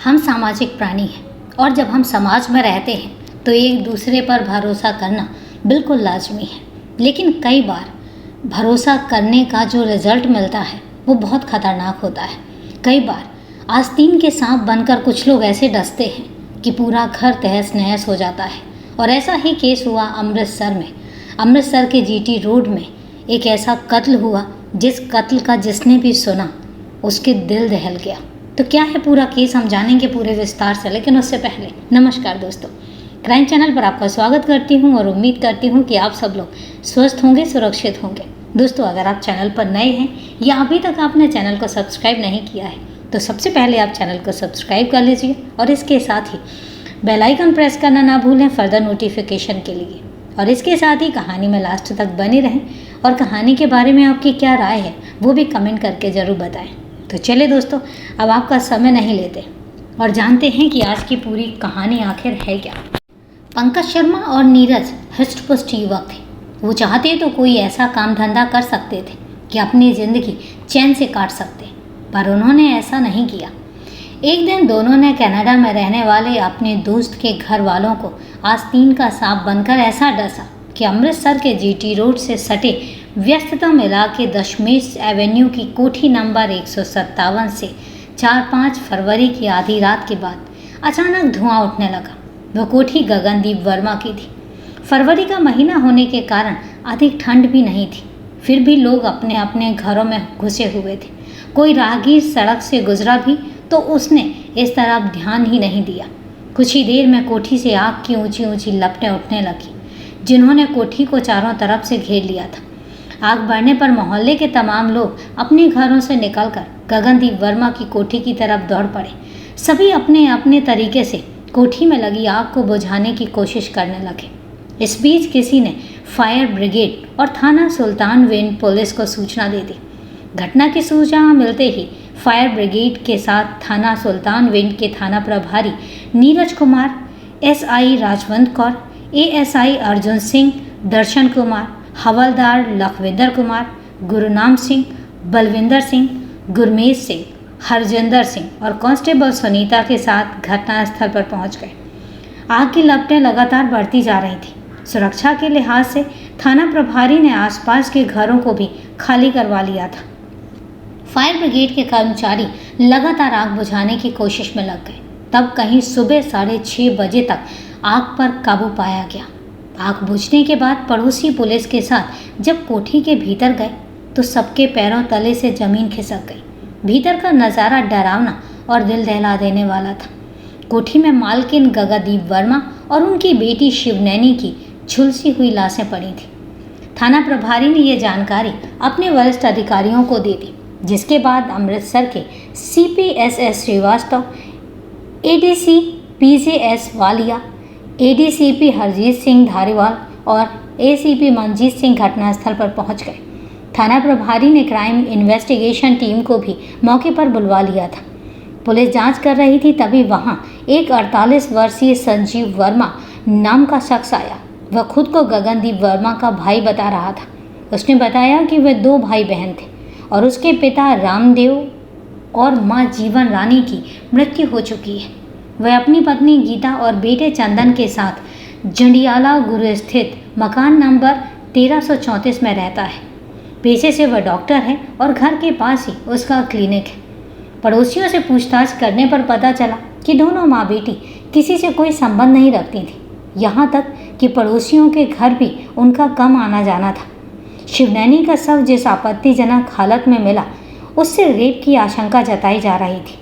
हम सामाजिक प्राणी हैं और जब हम समाज में रहते हैं तो एक दूसरे पर भरोसा करना बिल्कुल लाजमी है। लेकिन कई बार भरोसा करने का जो रिज़ल्ट मिलता है वो बहुत ख़तरनाक होता है। कई बार आस्तीन के सांप बनकर कुछ लोग ऐसे डसते हैं कि पूरा घर तहस नहस हो जाता है। और ऐसा ही केस हुआ अमृतसर में। अमृतसर के जीटी रोड में एक ऐसा कत्ल हुआ जिस कत्ल का जिसने भी सुना उसके दिल दहल गया। तो क्या है पूरा केस, हम जानेंगे पूरे विस्तार से। लेकिन उससे पहले नमस्कार दोस्तों, क्राइम चैनल पर आपका स्वागत करती हूं और उम्मीद करती हूं कि आप सब लोग स्वस्थ होंगे, सुरक्षित होंगे। दोस्तों, अगर आप चैनल पर नए हैं या अभी तक आपने चैनल को सब्सक्राइब नहीं किया है तो सबसे पहले आप चैनल को सब्सक्राइब कर लीजिए और इसके साथ ही बेल आइकन प्रेस करना ना भूलें फर्दर नोटिफिकेशन के लिए। और इसके साथ ही कहानी में लास्ट तक बने रहें और कहानी के बारे में आपकी क्या राय है वो भी कमेंट करके ज़रूर बताएं। तो चलिए दोस्तों, अब आपका समय नहीं लेते और जानते हैं कि आज की पूरी कहानी आखिर है क्या। पंकज शर्मा और नीरज हृष्ट-पुष्ट युवक थे। वो चाहते तो कोई ऐसा काम धंधा कर सकते थे कि अपनी ज़िंदगी चैन से काट सकते, पर उन्होंने ऐसा नहीं किया। एक दिन दोनों ने कनाडा में रहने वाले अपने दोस्त के घर वालों को आस्तीन का सांप बनकर ऐसा डसा कि अमृतसर के जीटी रोड से सटे व्यस्ततम इलाके दशमेश एवेन्यू की कोठी नंबर 157 से 4-5 फरवरी की आधी रात के बाद अचानक धुआं उठने लगा। वह कोठी गगनदीप वर्मा की थी। फरवरी का महीना होने के कारण अधिक ठंड भी नहीं थी, फिर भी लोग अपने अपने घरों में घुसे हुए थे। कोई राहगीर सड़क से गुजरा भी तो उसने इस तरफ ध्यान ही नहीं दिया। कुछ ही देर में कोठी से आग की ऊंची ऊंची लपटें उठने लगी जिन्होंने कोठी को चारों तरफ से घेर लिया था। आग बढ़ने पर मोहल्ले के तमाम लोग अपने घरों से निकलकर गगनदीप वर्मा की कोठी की तरफ दौड़ पड़े। सभी अपने अपने तरीके से कोठी में लगी आग को बुझाने की कोशिश करने लगे। इस बीच किसी ने फायर ब्रिगेड और थाना सुल्तान विंड पुलिस को सूचना दे दी। घटना की सूचना मिलते ही फायर ब्रिगेड के साथ थाना सुल्तान विंड के थाना प्रभारी नीरज कुमार, एसआई राजवंत कौर, एएसआई अर्जुन सिंह, दर्शन कुमार, हवलदार लखविंदर कुमार, गुरुनाम सिंह, बलविंदर सिंह, गुरमीत सिंह, हरजिंदर सिंह और कांस्टेबल सुनीता के साथ घटनास्थल पर पहुंच गए। आग की लपटें लगातार बढ़ती जा रही थी। सुरक्षा के लिहाज से थाना प्रभारी ने आसपास के घरों को भी खाली करवा लिया था। फायर ब्रिगेड के कर्मचारी लगातार आग बुझाने की कोशिश में लग गए। तब कहीं सुबह 6:30 बजे तक आग पर काबू पाया गया। आग बुझने के बाद पड़ोसी पुलिस के साथ जब कोठी के भीतर गए तो सबके पैरों तले से जमीन खिसक गई। भीतर का नज़ारा डरावना और दिल दहला देने वाला था। कोठी में मालकिन गगनदीप वर्मा और उनकी बेटी शिवनैनी की झुलसी हुई लाशें पड़ी थी। थाना प्रभारी ने यह जानकारी अपने वरिष्ठ अधिकारियों को दे दी, जिसके बाद अमृतसर के CPSS Srivastava, ADC PJS Walia, ADCP Harjeet Singh Dhariwal और ACP मनजीत सिंह घटनास्थल पर पहुंच गए। थाना प्रभारी ने क्राइम इन्वेस्टिगेशन टीम को भी मौके पर बुलवा लिया था। पुलिस जांच कर रही थी, तभी वहां एक 48 वर्षीय संजीव वर्मा नाम का शख्स आया। वह खुद को गगनदीप वर्मा का भाई बता रहा था। उसने बताया कि वे 2 भाई बहन थे और उसके पिता रामदेव और मां जीवन रानी की मृत्यु हो चुकी है। वह अपनी पत्नी गीता और बेटे चंदन के साथ जंडियाला गुरु स्थित मकान नंबर 1334 में रहता है। पेशे से वह डॉक्टर है और घर के पास ही उसका क्लिनिक है। पड़ोसियों से पूछताछ करने पर पता चला कि दोनों माँ बेटी किसी से कोई संबंध नहीं रखती थी, यहाँ तक कि पड़ोसियों के घर भी उनका कम आना जाना था। शिवनैनी का शव जिस आपत्तिजनक हालत में मिला उससे रेप की आशंका जताई जा रही थी।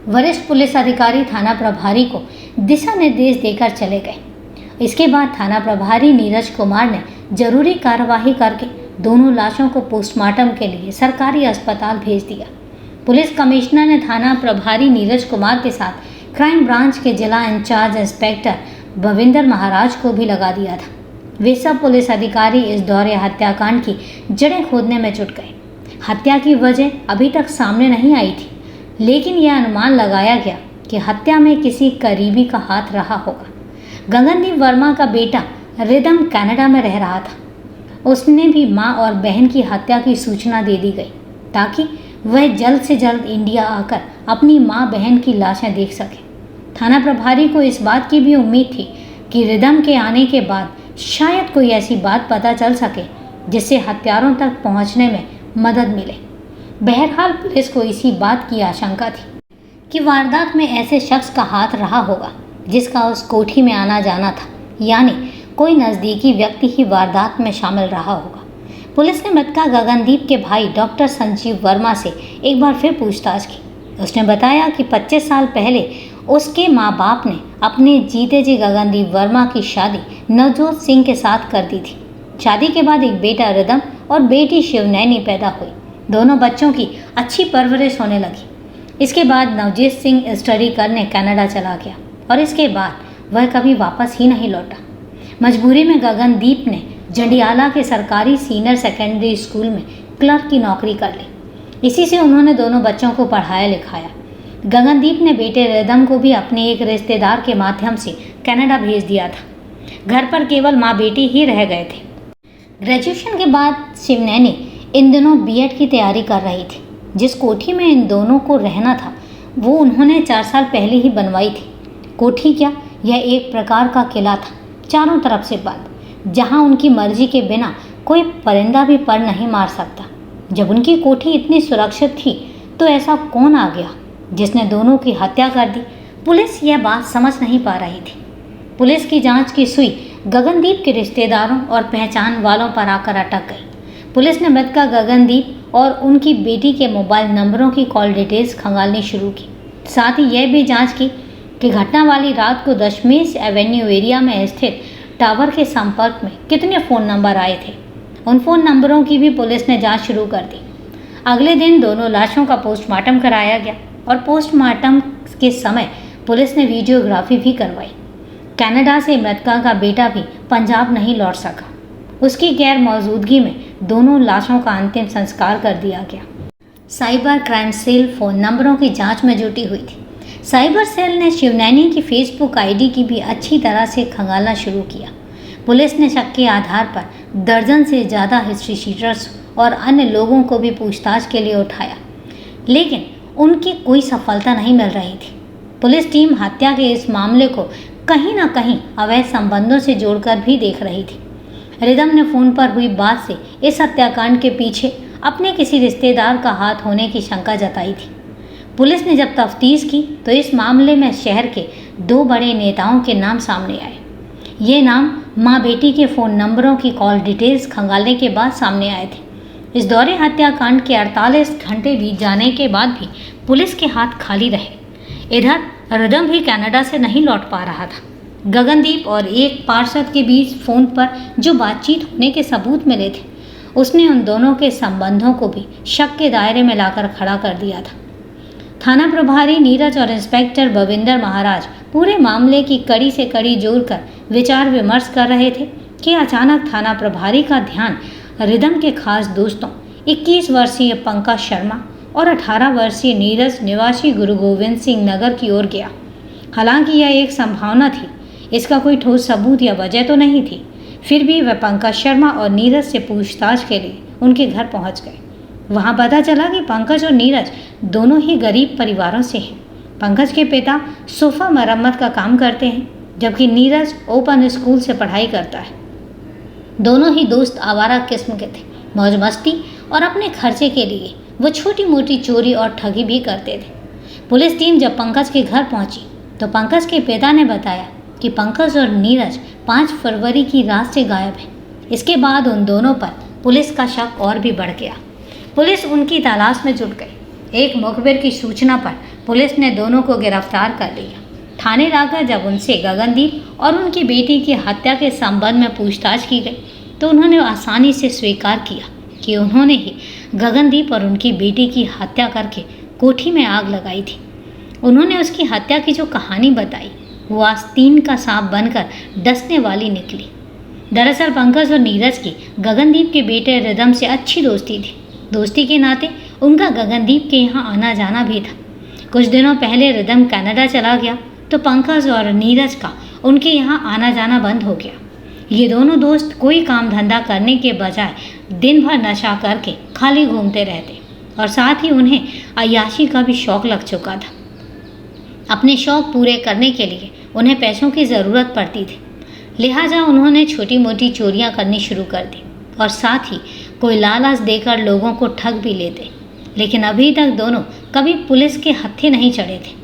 वरिष्ठ पुलिस अधिकारी थाना प्रभारी को दिशा निर्देश देकर चले गए। इसके बाद थाना प्रभारी नीरज कुमार ने जरूरी कार्यवाही करके दोनों लाशों को पोस्टमार्टम के लिए सरकारी अस्पताल भेज दिया। पुलिस कमिश्नर ने थाना प्रभारी नीरज कुमार के साथ क्राइम ब्रांच के जिला इंचार्ज इंस्पेक्टर भविंदर महाराज को भी लगा दिया था। वे सब पुलिस अधिकारी इस दौरे हत्याकांड की जड़ें खोदने में जुट गए। हत्या की वजह अभी तक सामने नहीं आई थी, लेकिन यह अनुमान लगाया गया कि हत्या में किसी करीबी का हाथ रहा होगा। गगनदीप वर्मा का बेटा रिदम कनाडा में रह रहा था। उसने भी मां और बहन की हत्या की सूचना दे दी गई ताकि वह जल्द से जल्द इंडिया आकर अपनी माँ बहन की लाशें देख सके। थाना प्रभारी को इस बात की भी उम्मीद थी कि रिदम के आने के बाद शायद कोई ऐसी बात पता चल सके जिससे हत्यारों तक पहुंचने में मदद मिले। बहरहाल पुलिस को इसी बात की आशंका थी कि वारदात में ऐसे शख्स का हाथ रहा होगा जिसका उस कोठी में आना जाना था, यानी कोई नज़दीकी व्यक्ति ही वारदात में शामिल रहा होगा। पुलिस ने मृतका गगनदीप के भाई डॉक्टर संजीव वर्मा से एक बार फिर पूछताछ की। उसने बताया कि 25 साल पहले उसके माँ बाप ने अपने जीते जी गगनदीप वर्मा की शादी नवजोत सिंह के साथ कर दी थी। शादी के बाद एक बेटा रिदम और बेटी शिवनैनी पैदा हुई। दोनों बच्चों की अच्छी परवरिश होने लगी। इसके बाद नवजीत सिंह स्टडी करने कनाडा चला गया और इसके बाद वह कभी वापस ही नहीं लौटा। मजबूरी में गगनदीप ने जंडियाला के सरकारी सीनियर सेकेंडरी स्कूल में क्लर्क की नौकरी कर ली। इसी से उन्होंने दोनों बच्चों को पढ़ाया लिखाया। गगनदीप ने बेटे रिदम को भी अपने एक रिश्तेदार के माध्यम से कनाडा भेज दिया था। घर पर केवल माँ बेटी ही रह गए थे। ग्रेजुएशन के बाद शिवनैनी इन दिनों बीएड की तैयारी कर रही थी। जिस कोठी में इन दोनों को रहना था वो उन्होंने 4 साल पहले ही बनवाई थी। कोठी क्या, यह एक प्रकार का किला था, चारों तरफ से बंद, जहां उनकी मर्जी के बिना कोई परिंदा भी पर नहीं मार सकता। जब उनकी कोठी इतनी सुरक्षित थी तो ऐसा कौन आ गया जिसने दोनों की हत्या कर दी? पुलिस यह बात समझ नहीं पा रही थी। पुलिस की जांच की सुई गगनदीप के रिश्तेदारों और पहचान वालों पर आकर अटक गई। पुलिस ने मृतका गगनदीप और उनकी बेटी के मोबाइल नंबरों की कॉल डिटेल्स खंगालनी शुरू की। साथ ही यह भी जांच की कि घटना वाली रात को दशमेश एवेन्यू एरिया में स्थित टावर के संपर्क में कितने फ़ोन नंबर आए थे। उन फ़ोन नंबरों की भी पुलिस ने जांच शुरू कर दी। अगले दिन दोनों लाशों का पोस्टमार्टम कराया गया और पोस्टमार्टम के समय पुलिस ने वीडियोग्राफी भी करवाई। कनाडा से मृतका का बेटा भी पंजाब नहीं लौट सका। उसकी गैर मौजूदगी में दोनों लाशों का अंतिम संस्कार कर दिया गया। साइबर क्राइम सेल फ़ोन नंबरों की जांच में जुटी हुई थी। साइबर सेल ने शिवनैनी की फेसबुक आईडी की भी अच्छी तरह से खंगालना शुरू किया। पुलिस ने शक के आधार पर दर्जन से ज़्यादा हिस्ट्री शीटर्स और अन्य लोगों को भी पूछताछ के लिए उठाया, लेकिन उनकी कोई सफलता नहीं मिल रही थी। पुलिस टीम हत्या के इस मामले को कहीं ना कहीं अवैध संबंधों से जोड़कर भी देख रही थी। रिदम ने फ़ोन पर हुई बात से इस हत्याकांड के पीछे अपने किसी रिश्तेदार का हाथ होने की शंका जताई थी। पुलिस ने जब तफ्तीश की तो इस मामले में शहर के 2 बड़े नेताओं के नाम सामने आए। ये नाम माँ बेटी के फ़ोन नंबरों की कॉल डिटेल्स खंगालने के बाद सामने आए थे। इस दौरे हत्याकांड के 48 घंटे बीत जाने के बाद भी पुलिस के हाथ खाली रहे। इधर रिदम भी कनाडा से नहीं लौट पा रहा था। गगनदीप और एक पार्षद के बीच फ़ोन पर जो बातचीत होने के सबूत मिले थे, उसने उन दोनों के संबंधों को भी शक के दायरे में लाकर खड़ा कर दिया था। थाना प्रभारी नीरज और इंस्पेक्टर भविंदर महाराज पूरे मामले की कड़ी से कड़ी जोड़कर विचार विमर्श कर रहे थे कि अचानक थाना प्रभारी का ध्यान रिदम के खास दोस्तों 21 वर्षीय पंकज शर्मा और 18 वर्षीय नीरज निवासी गुरु गोविंद सिंह नगर की ओर गया। हालांकि यह एक संभावना थी, इसका कोई ठोस सबूत या वजह तो नहीं थी। फिर भी वह पंकज शर्मा और नीरज से पूछताछ के लिए उनके घर पहुंच गए। वहां पता चला कि पंकज और नीरज दोनों ही गरीब परिवारों से हैं। पंकज के पिता सोफा मरम्मत का काम करते हैं, जबकि नीरज ओपन स्कूल से पढ़ाई करता है। दोनों ही दोस्त आवारा किस्म के थे। मौज मस्ती और अपने खर्चे के लिए वो छोटी मोटी चोरी और ठगी भी करते थे। पुलिस टीम जब पंकज के घर पहुंची तो पंकज के पिता ने बताया कि पंकज और नीरज 5 फरवरी की रात से गायब हैं। इसके बाद उन दोनों पर पुलिस का शक और भी बढ़ गया। पुलिस उनकी तलाश में जुट गई। एक मुखबिर की सूचना पर पुलिस ने दोनों को गिरफ्तार कर लिया। थाने लाकर जब उनसे गगनदीप और उनकी बेटी की हत्या के संबंध में पूछताछ की गई तो उन्होंने आसानी से स्वीकार किया कि उन्होंने ही गगनदीप और उनकी बेटी की हत्या करके कोठी में आग लगाई थी। उन्होंने उसकी हत्या की जो कहानी बताई वो आस्तीन का सांप बनकर डसने वाली निकली। दरअसल पंकज और नीरज की गगनदीप के बेटे रिदम से अच्छी दोस्ती थी। दोस्ती के नाते उनका गगनदीप के यहाँ आना जाना भी था। कुछ दिनों पहले रिदम कनाडा चला गया तो पंकज और नीरज का उनके यहाँ आना जाना बंद हो गया। ये दोनों दोस्त कोई काम धंधा करने के बजाय दिन भर नशा करके खाली घूमते रहते। और साथ ही उन्हें अय्याशी का भी शौक लग चुका था। अपने शौक पूरे करने के लिए उन्हें पैसों की ज़रूरत पड़ती थी, लिहाजा उन्होंने छोटी मोटी चोरियां करनी शुरू कर दी और साथ ही कोई लालच देकर लोगों को ठग भी लेते। लेकिन अभी तक दोनों कभी पुलिस के हत्थे नहीं चढ़े थे।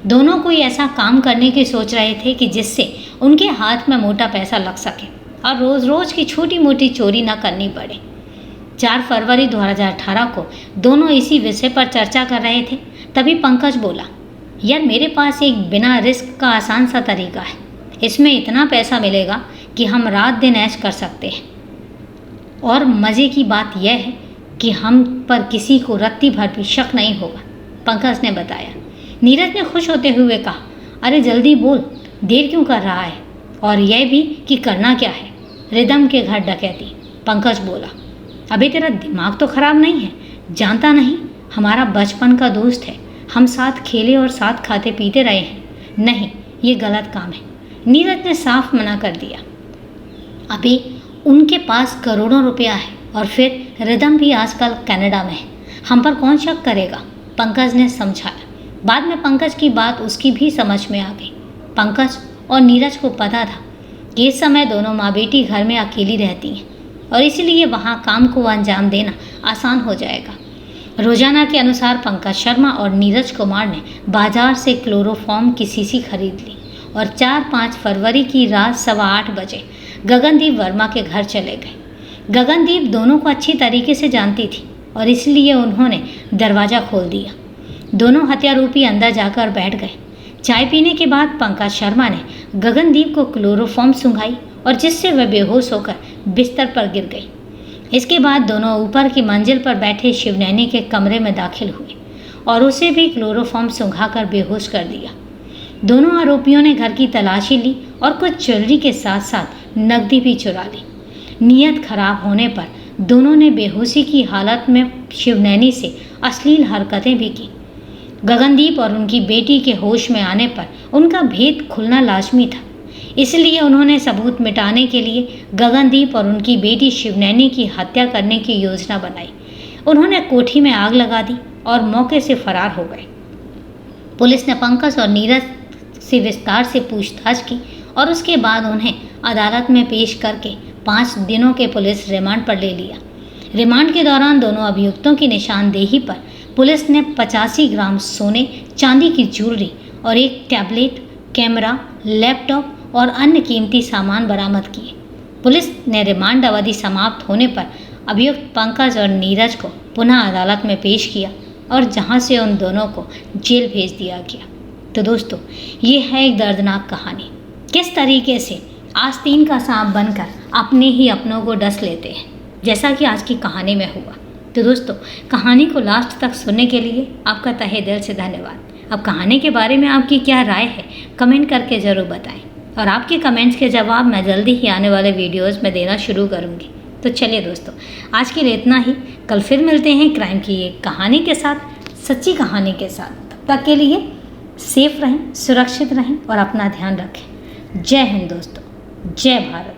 दोनों कोई ऐसा काम करने की सोच रहे थे कि जिससे उनके हाथ में मोटा पैसा लग सके और रोज़ रोज़ की छोटी मोटी चोरी ना करनी पड़े। 4 फरवरी 2018 को दोनों इसी विषय पर चर्चा कर रहे थे। तभी पंकज बोला, यार मेरे पास एक बिना रिस्क का आसान सा तरीका है। इसमें इतना पैसा मिलेगा कि हम रात दिन ऐश कर सकते हैं, और मज़े की बात यह है कि हम पर किसी को रत्ती भर भी शक नहीं होगा, पंकज ने बताया। नीरज ने खुश होते हुए कहा, अरे जल्दी बोल, देर क्यों कर रहा है, और यह भी कि करना क्या है। रिदम के घर डकैती, पंकज बोला। अभी तेरा दिमाग तो खराब नहीं है? जानता नहीं, हमारा बचपन का दोस्त है, हम साथ खेले और साथ खाते पीते रहे हैं। नहीं, ये गलत काम है, नीरज ने साफ मना कर दिया। अभी उनके पास करोड़ों रुपया है और फिर रिदम भी आजकल कनाडा में है, हम पर कौन शक करेगा, पंकज ने समझाया। बाद में पंकज की बात उसकी भी समझ में आ गई। पंकज और नीरज को पता था कि इस समय दोनों माँ बेटी घर में अकेली रहती हैं और इसीलिए वहाँ काम को अंजाम देना आसान हो जाएगा। रोजाना के अनुसार पंकज शर्मा और नीरज कुमार ने बाजार से क्लोरोफॉर्म की शीशी खरीद ली और 4-5 फरवरी की रात 8:15 बजे गगनदीप वर्मा के घर चले गए। गगनदीप दोनों को अच्छी तरीके से जानती थी और इसलिए उन्होंने दरवाज़ा खोल दिया। दोनों हत्यारोपी अंदर जाकर बैठ गए। चाय पीने के बाद पंकज शर्मा ने गगनदीप को क्लोरोफॉर्म सुंघाई और जिससे वह बेहोश होकर बिस्तर पर गिर गई। इसके बाद दोनों ऊपर की मंजिल पर बैठे शिवनैनी के कमरे में दाखिल हुए और उसे भी क्लोरोफॉर्म सुंघाकर बेहोश कर दिया। दोनों आरोपियों ने घर की तलाशी ली और कुछ ज्वेलरी के साथ साथ नकदी भी चुरा ली। नीयत खराब होने पर दोनों ने बेहोशी की हालत में शिवनैनी से अश्लील हरकतें भी की। गगनदीप और उनकी बेटी के होश में आने पर उनका भेद खुलना लाजमी था, इसलिए उन्होंने सबूत मिटाने के लिए गगनदीप और उनकी बेटी शिवनैनी की हत्या करने की योजना बनाई। उन्होंने कोठी में आग लगा दी और मौके से फरार हो गए। पुलिस ने पंकज और नीरज से विस्तार से पूछताछ की और उसके बाद उन्हें अदालत में पेश करके 5 दिनों के पुलिस रिमांड पर ले लिया। रिमांड के दौरान दोनों अभियुक्तों की निशानदेही पर पुलिस ने 85 ग्राम सोने चांदी की ज्वेलरी और एक टैबलेट, कैमरा, लैपटॉप और अन्य कीमती सामान बरामद किए। पुलिस ने रिमांड अवधि समाप्त होने पर अभियुक्त पंकज और नीरज को पुनः अदालत में पेश किया और जहां से उन दोनों को जेल भेज दिया गया। तो दोस्तों, ये है एक दर्दनाक कहानी, किस तरीके से आस्तीन का सांप बनकर अपने ही अपनों को डस लेते हैं, जैसा कि आज की कहानी में हुआ। तो दोस्तों, कहानी को लास्ट तक सुनने के लिए आपका तहे दिल से धन्यवाद। अब कहानी के बारे में आपकी क्या राय है, कमेंट करके ज़रूर बताएं और आपके कमेंट्स के जवाब मैं जल्दी ही आने वाले वीडियोस में देना शुरू करूँगी। तो चलिए दोस्तों, आज के लिए इतना ही। कल फिर मिलते हैं क्राइम की एक कहानी के साथ, सच्ची कहानी के साथ। तब तक के लिए सेफ रहें, सुरक्षित रहें और अपना ध्यान रखें। जय हिंद दोस्तों, जय भारत।